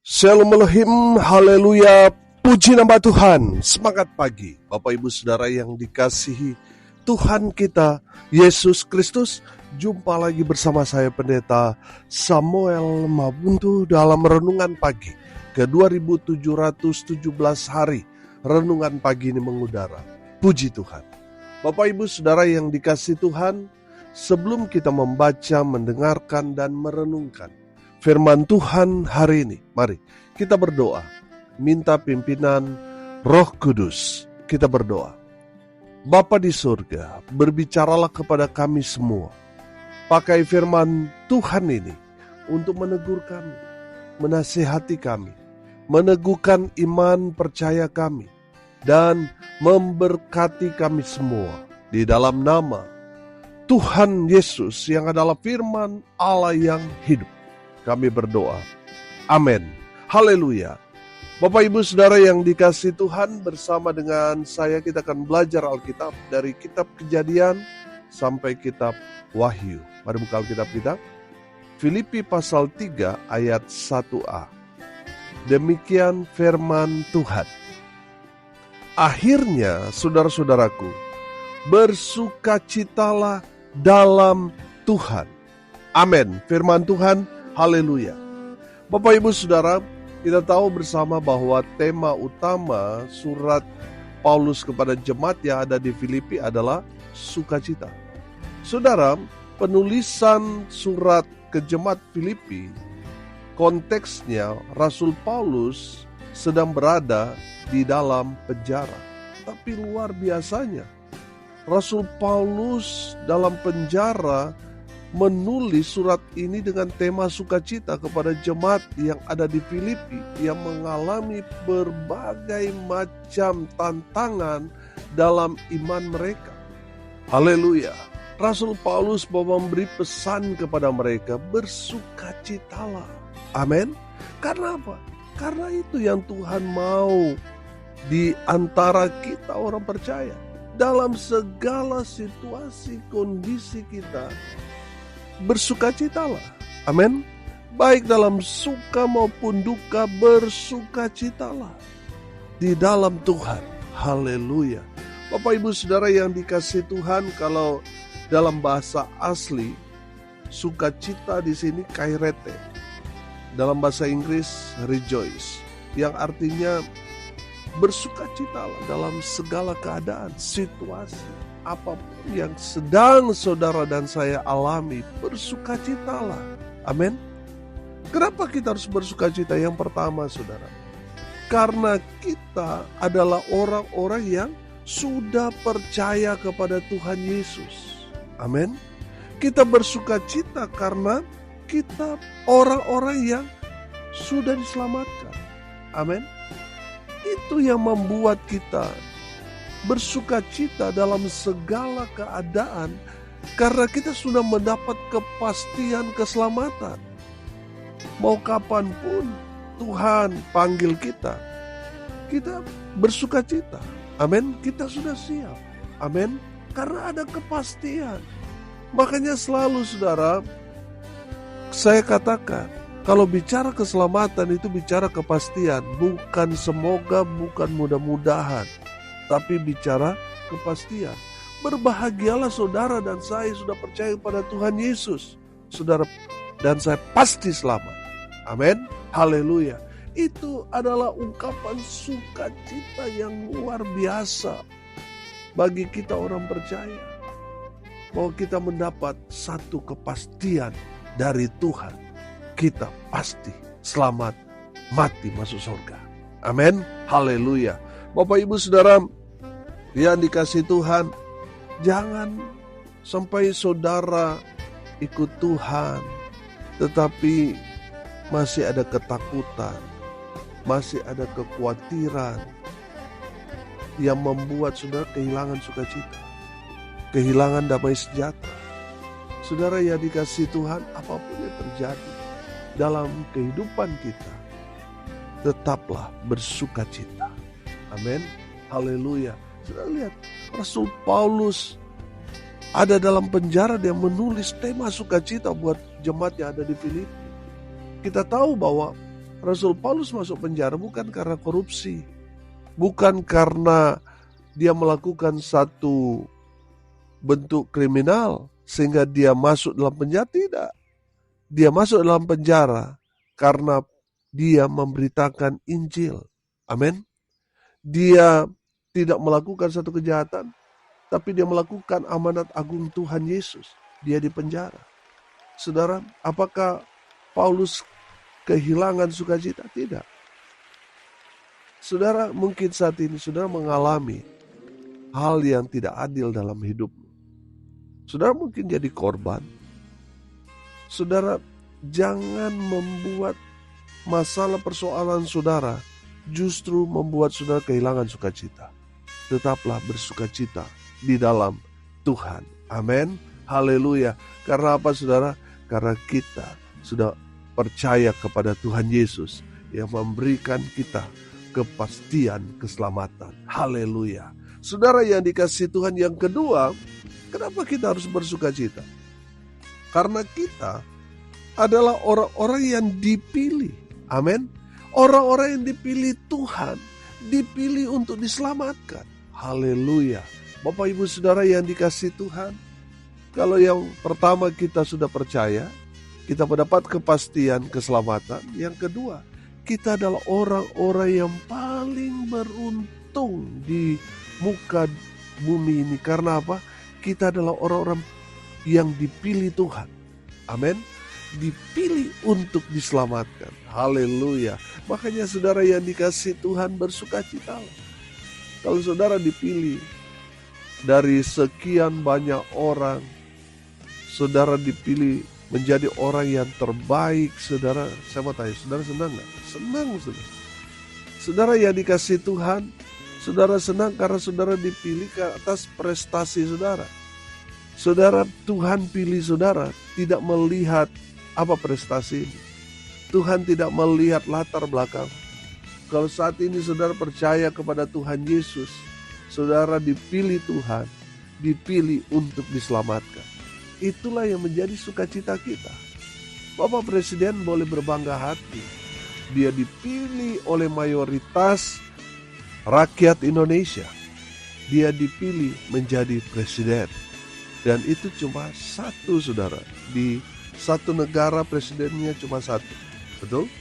Shalom Elohim, haleluya, puji nama Tuhan. Semangat pagi Bapak Ibu Saudara yang dikasihi Tuhan kita Yesus Kristus. Jumpa lagi bersama saya Pendeta Samuel Mabuntu dalam Renungan Pagi ke 2717 hari. Renungan pagi ini mengudara. Puji Tuhan. Bapak Ibu Saudara yang dikasihi Tuhan, sebelum kita membaca, mendengarkan dan merenungkan firman Tuhan hari ini, mari kita berdoa, minta pimpinan Roh Kudus. Kita berdoa. Bapa di surga, berbicaralah kepada kami semua. Pakai firman Tuhan ini untuk menegur kami, menasihati kami, meneguhkan iman percaya kami, dan memberkati kami semua di dalam nama Tuhan Yesus yang adalah firman Allah yang hidup. Kami berdoa. Amin. Haleluya. Bapak Ibu Saudara yang dikasihi Tuhan, bersama dengan saya kita akan belajar Alkitab dari kitab Kejadian sampai kitab Wahyu. Mari buka Alkitab kita. Filipi pasal 3 ayat 1a. Demikian firman Tuhan. Akhirnya saudara-saudaraku, bersukacitalah dalam Tuhan. Amin. Firman Tuhan. Haleluya. Bapak Ibu Saudara, kita tahu bersama bahwa tema utama surat Paulus kepada jemaat yang ada di Filipi adalah sukacita. Saudara, penulisan surat ke jemaat Filipi, konteksnya Rasul Paulus sedang berada di dalam penjara. Tapi luar biasanya, Rasul Paulus dalam penjara menulis surat ini dengan tema sukacita kepada jemaat yang ada di Filipi yang mengalami berbagai macam tantangan dalam iman mereka. Haleluya. Rasul Paulus mau memberi pesan kepada mereka, bersukacitalah. Amin. Karena apa? Karena itu yang Tuhan mau di antara kita orang percaya. Dalam segala situasi, kondisi kita, bersukacitalah. Amin. Baik dalam suka maupun duka, bersukacitalah di dalam Tuhan. Haleluya. Bapak Ibu Saudara yang dikasihi Tuhan, kalau dalam bahasa asli sukacita di sini kairete. Dalam bahasa Inggris rejoice, yang artinya bersukacitalah dalam segala keadaan, situasi, apapun yang sedang saudara dan saya alami, bersukacitalah. Amin. Kenapa kita harus bersukacita? Yang pertama saudara, karena kita adalah orang-orang yang sudah percaya kepada Tuhan Yesus. Amin. Kita bersukacita karena kita orang-orang yang sudah diselamatkan. Amin. Itu yang membuat kita bersukacita dalam segala keadaan, karena kita sudah mendapat kepastian keselamatan. Mau kapanpun Tuhan panggil kita, kita bersukacita. Amin. Kita sudah siap. Amin. Karena ada kepastian. Makanya selalu saudara, saya katakan, kalau bicara keselamatan itu bicara kepastian, bukan semoga, bukan mudah-mudahan, tapi bicara kepastian. Berbahagialah saudara dan saya sudah percaya pada Tuhan Yesus. Saudara dan saya pasti selamat. Amin. Haleluya. Itu adalah ungkapan sukacita yang luar biasa bagi kita orang percaya, bahwa kita mendapat satu kepastian dari Tuhan. Kita pasti selamat, mati masuk surga. Amin. Haleluya. Bapak Ibu Saudara yang dikasihi Tuhan, jangan sampai saudara ikut Tuhan tetapi masih ada ketakutan, masih ada kekhawatiran yang membuat saudara kehilangan sukacita, kehilangan damai sejahtera. Saudara yang dikasihi Tuhan, apapun yang terjadi dalam kehidupan kita, tetaplah bersukacita. Amin. Haleluya. Saudara lihat, Rasul Paulus ada dalam penjara, dia menulis tema sukacita buat jemaat yang ada di Filipi. Kita tahu bahwa Rasul Paulus masuk penjara bukan karena korupsi, bukan karena dia melakukan satu bentuk kriminal sehingga dia masuk dalam penjara. Tidak. Dia masuk dalam penjara karena dia memberitakan Injil. Amin. Dia tidak melakukan satu kejahatan, tapi dia melakukan amanat agung Tuhan Yesus. Dia di penjara. Saudara, apakah Paulus kehilangan sukacita? Tidak. Saudara, mungkin saat ini saudara mengalami hal yang tidak adil dalam hidupmu. Saudara mungkin jadi korban. Saudara, jangan membuat masalah persoalan saudara justru membuat saudara kehilangan sukacita. Tetaplah bersukacita di dalam Tuhan. Amin. Haleluya. Karena apa saudara? Karena kita sudah percaya kepada Tuhan Yesus yang memberikan kita kepastian keselamatan. Haleluya. Saudara yang dikasihi Tuhan, yang kedua, kenapa kita harus bersukacita? Karena kita adalah orang-orang yang dipilih. Amin. Orang-orang yang dipilih Tuhan, dipilih untuk diselamatkan. Haleluya. Bapak Ibu Saudara yang dikasihi Tuhan, kalau yang pertama kita sudah percaya, kita mendapat kepastian keselamatan. Yang kedua, kita adalah orang-orang yang paling beruntung di muka bumi ini. Karena apa? Kita adalah orang-orang yang dipilih Tuhan. Amin. Dipilih untuk diselamatkan. Haleluya. Makanya saudara yang dikasihi Tuhan, bersukacitalah. Kalau saudara dipilih dari sekian banyak orang, saudara dipilih menjadi orang yang terbaik, saudara. Saya mau tanya, saudara senang gak? Senang saudara. Saudara yang dikasihi Tuhan, saudara senang karena saudara dipilih ke atas prestasi saudara. Saudara, Tuhan pilih saudara tidak melihat apa prestasi ini. Tuhan tidak melihat latar belakang. Kalau saat ini saudara percaya kepada Tuhan Yesus, saudara dipilih Tuhan, dipilih untuk diselamatkan. Itulah yang menjadi sukacita kita. Bapak Presiden boleh berbangga hati. Dia dipilih oleh mayoritas rakyat Indonesia. Dia dipilih menjadi presiden. Dan itu cuma satu saudara. Di satu negara presidennya cuma satu. Betul?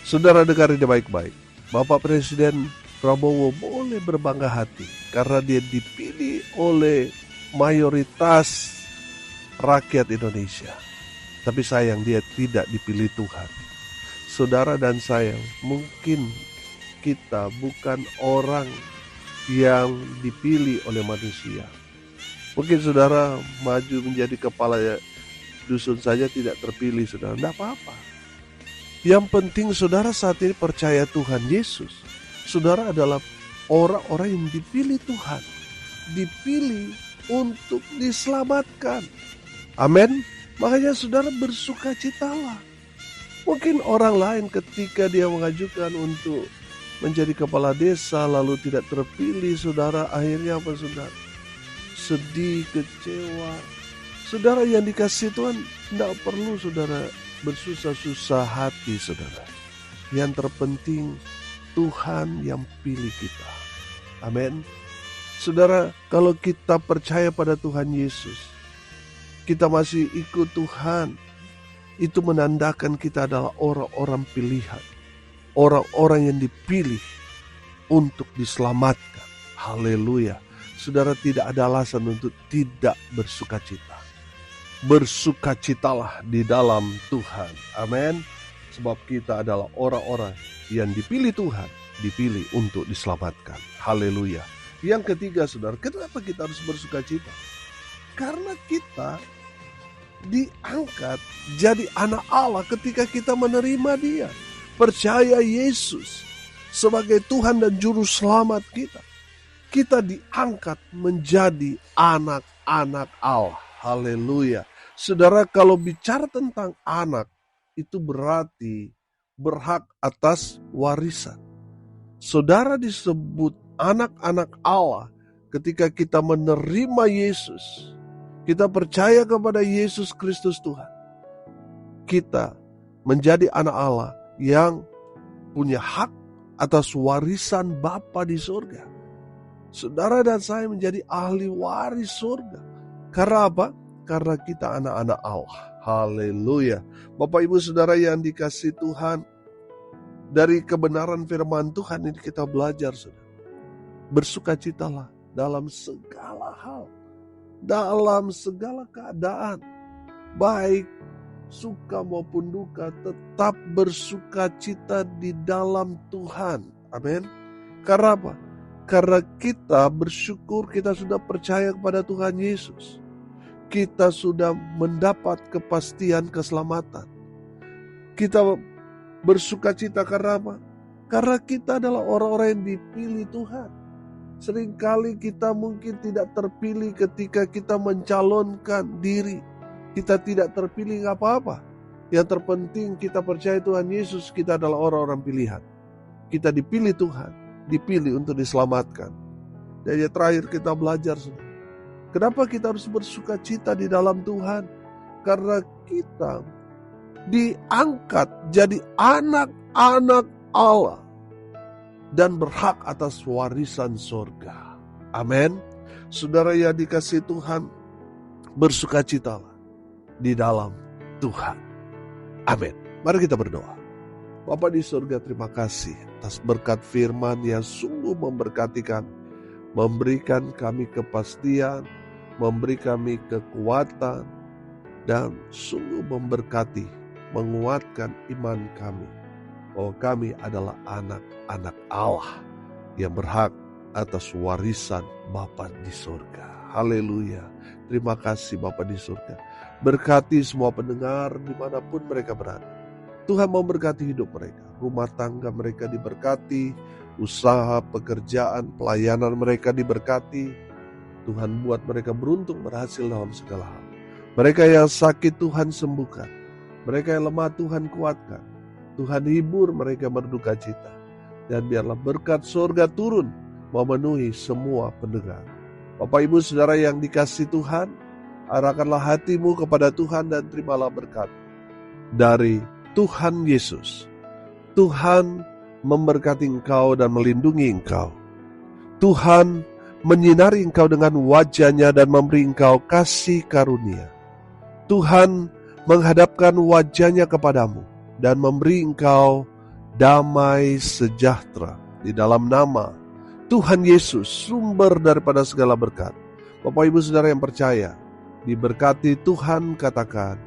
Saudara dengar ini baik-baik. Bapak Presiden Prabowo boleh berbangga hati. Karena dia dipilih oleh mayoritas rakyat Indonesia. Tapi sayang dia tidak dipilih Tuhan. Saudara dan saya, mungkin kita bukan orang yang dipilih oleh manusia. Mungkin saudara maju menjadi kepala dusun saja tidak terpilih, saudara. Tidak apa-apa. Yang penting saudara saat ini percaya Tuhan Yesus. Saudara adalah orang-orang yang dipilih Tuhan. Dipilih untuk diselamatkan. Amin. Makanya saudara bersukacitalah. Mungkin orang lain ketika dia mengajukan untuk menjadi kepala desa lalu tidak terpilih, saudara, akhirnya apa saudara? Sedih, kecewa. Saudara yang dikasihi Tuhan, tidak perlu saudara bersusah-susah hati, saudara. Yang terpenting Tuhan yang pilih kita. Amin. Saudara, kalau kita percaya pada Tuhan Yesus, kita masih ikut Tuhan, itu menandakan kita adalah orang-orang pilihan. Orang-orang yang dipilih untuk diselamatkan. Haleluya. Saudara, tidak ada alasan untuk tidak bersukacita. Bersukacitalah di dalam Tuhan. Amin. Sebab kita adalah orang-orang yang dipilih Tuhan, dipilih untuk diselamatkan. Haleluya. Yang ketiga saudara, kenapa kita harus bersukacita? Karena kita diangkat jadi anak Allah ketika kita menerima Dia. Percaya Yesus sebagai Tuhan dan Juru Selamat kita. Kita diangkat menjadi anak-anak Allah. Haleluya. Saudara, kalau bicara tentang anak, itu berarti berhak atas warisan. Saudara disebut anak-anak Allah ketika kita menerima Yesus. Kita percaya kepada Yesus Kristus Tuhan. Kita menjadi anak Allah yang punya hak atas warisan Bapa di surga. Saudara dan saya menjadi ahli waris surga. Karena apa? Karena kita anak-anak Allah. Haleluya. Bapak Ibu Saudara yang dikasihi Tuhan, dari kebenaran firman Tuhan ini kita belajar, saudara. Bersukacitalah dalam segala hal, dalam segala keadaan, baik suka maupun duka, tetap bersukacita di dalam Tuhan. Amin. Karena apa? Karena kita bersyukur kita sudah percaya kepada Tuhan Yesus. Kita sudah mendapat kepastian keselamatan. Kita bersukacita karena apa? Karena kita adalah orang-orang yang dipilih Tuhan. Seringkali kita mungkin tidak terpilih ketika kita mencalonkan diri. Kita tidak terpilih gak apa-apa. Yang terpenting kita percaya Tuhan Yesus, kita adalah orang-orang pilihan. Kita dipilih Tuhan, dipilih untuk diselamatkan. Dan yang terakhir kita belajar, kenapa kita harus bersukacita di dalam Tuhan? Karena kita diangkat jadi anak-anak Allah dan berhak atas warisan surga. Amin. Saudara yang dikasihi Tuhan, bersukacitalah di dalam Tuhan. Amin. Mari kita berdoa. Bapa di surga, terima kasih atas berkat firman yang sungguh memberkati kami, memberikan kami kepastian, memberi kami kekuatan, dan sungguh memberkati, menguatkan iman kami bahwa kami adalah anak-anak Allah yang berhak atas warisan Bapa di surga. Haleluya. Terima kasih Bapa di surga. Berkati semua pendengar dimanapun mereka berada. Tuhan memberkati hidup mereka, rumah tangga mereka diberkati, usaha, pekerjaan, pelayanan mereka diberkati. Tuhan buat mereka beruntung, berhasil dalam segala hal. Mereka yang sakit Tuhan sembuhkan, mereka yang lemah Tuhan kuatkan. Tuhan hibur mereka berduka cita. Dan biarlah berkat surga turun memenuhi semua pendengar. Bapak Ibu Saudara yang dikasihi Tuhan, arahkanlah hatimu kepada Tuhan dan terimalah berkat dari Tuhan Yesus. Tuhan memberkati engkau dan melindungi engkau. Tuhan menyinari engkau dengan wajah-Nya dan memberi engkau kasih karunia. Tuhan menghadapkan wajah-Nya kepadamu dan memberi engkau damai sejahtera di dalam nama Tuhan Yesus, sumber daripada segala berkat. Bapak Ibu Saudara yang percaya, diberkati Tuhan, katakan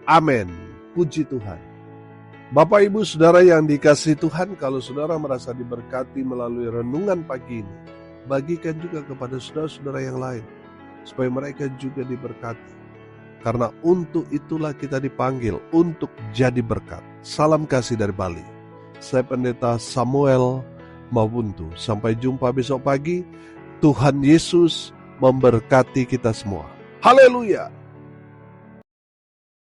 amin. Puji Tuhan. Bapak Ibu Saudara yang dikasihi Tuhan, kalau saudara merasa diberkati melalui renungan pagi ini, bagikan juga kepada saudara-saudara yang lain, supaya mereka juga diberkati. Karena untuk itulah kita dipanggil untuk jadi berkat. Salam kasih dari Bali. Saya Pendeta Samuel Mawuntu. Sampai jumpa besok pagi. Tuhan Yesus memberkati kita semua. Haleluya.